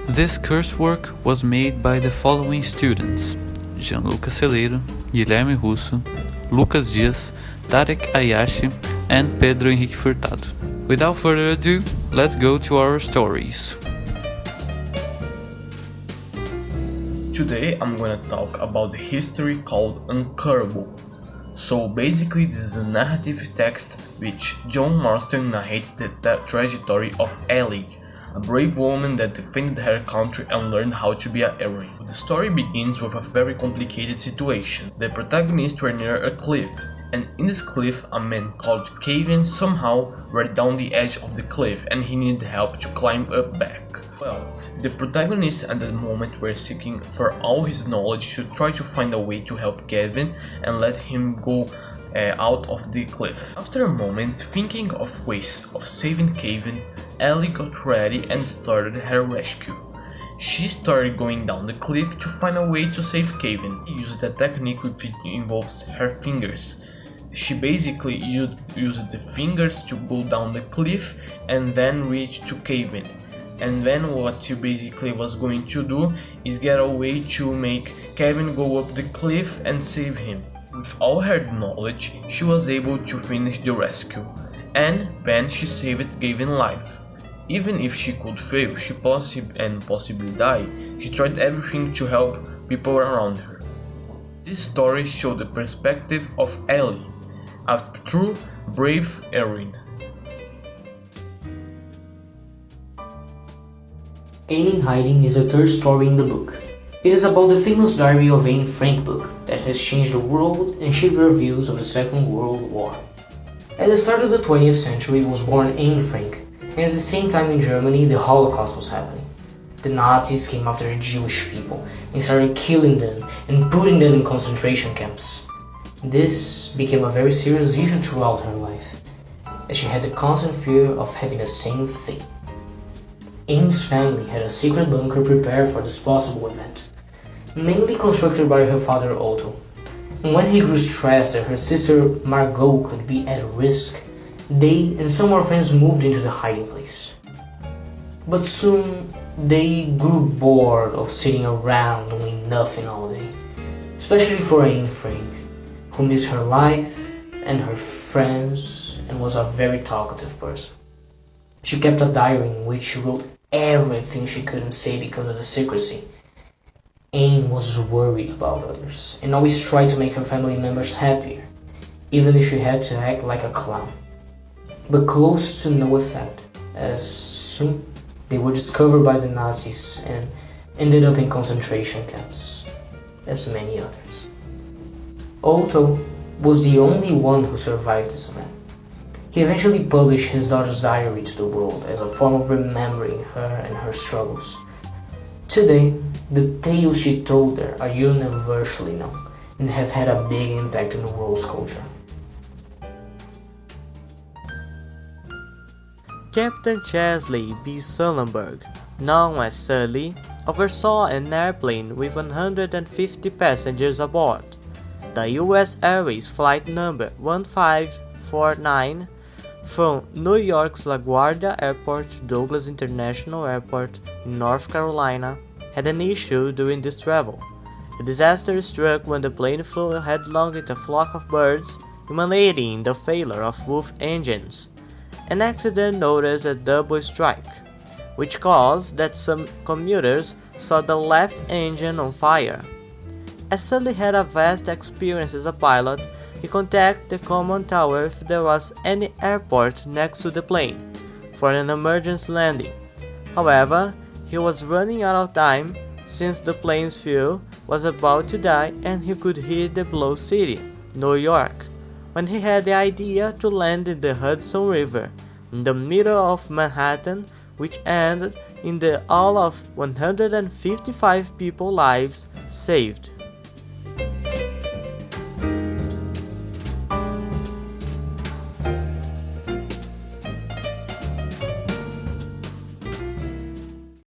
This coursework was made by the following students: Gianluca Celeiro, Guilherme Russo, Lucas Dias, Tarek Ayashi, and Pedro Henrique Furtado. Without further ado, let's go to our stories. Today I'm gonna talk about the history called Uncurable. So basically this is a narrative text which John Marston narrates the trajectory of Ellie, a brave woman that defended her country and learned how to be a heroine. The story begins with a very complicated situation. The protagonists were near a cliff, and in this cliff a man called Kevin somehow ran down the edge of the cliff and he needed help to climb up back. Well, the protagonists at that moment were seeking for all his knowledge to try to find a way to help Kevin and let him go out of the cliff. After a moment, thinking of ways of saving Kevin, Ellie got ready and started her rescue. She started going down the cliff to find a way to save Kevin. She used a technique which involves her fingers. She basically used the fingers to go down the cliff and then reach to Kevin. And then what she basically was going to do is get a way to make Kevin go up the cliff and save him. With all her knowledge, she was able to finish the rescue, and then she saved Kevin's life. Even if she could fail and possibly die, she tried everything to help people around her. This story showed the perspective of Ellie, a true brave heroine. Anne in Hiding is the third story in the book. It is about the famous Diary of Anne Frank book that has changed the world and shaped our views of the Second World War. At the start of the 20th century was born Anne Frank, and at the same time in Germany the Holocaust was happening. The Nazis came after the Jewish people and started killing them and putting them in concentration camps. This became a very serious issue throughout her life, as she had the constant fear of having the same fate. Anne's family had a secret bunker prepared for this possible event, mainly constructed by her father Otto. And when he grew stressed that her sister Margot could be at risk, they and some more friends moved into the hiding place. But soon they grew bored of sitting around doing nothing all day, especially for Anne Frank, who missed her life and her friends and was a very talkative person. She kept a diary in which she wrote everything she couldn't say because of the secrecy. Anne was worried about others and always tried to make her family members happier, even if she had to act like a clown. But close to no effect, as soon they were discovered by the Nazis and ended up in concentration camps, as many others. Otto was the only one who survived this event. He eventually published his daughter's diary to the world as a form of remembering her and her struggles. Today, the tales she told there are universally known and have had a big impact on the world's culture. Captain Chesley B. Sullenberg, known as Sully, oversaw an airplane with 150 passengers aboard. The U.S. Airways flight number 1549 from New York's LaGuardia Airport to Douglas International Airport in North Carolina had an issue during this travel. A disaster struck when the plane flew headlong into a flock of birds, emanating in the failure of both engines. An accident known as a double strike, which caused that some commuters saw the left engine on fire. As Sully had a vast experience as a pilot, he contacted the command tower if there was any airport next to the plane for an emergency landing. However, he was running out of time since the plane's fuel was about to die and he could hit the below city, New York, when he had the idea to land in the Hudson River, in the middle of Manhattan, which ended in the all of 155 people's lives saved.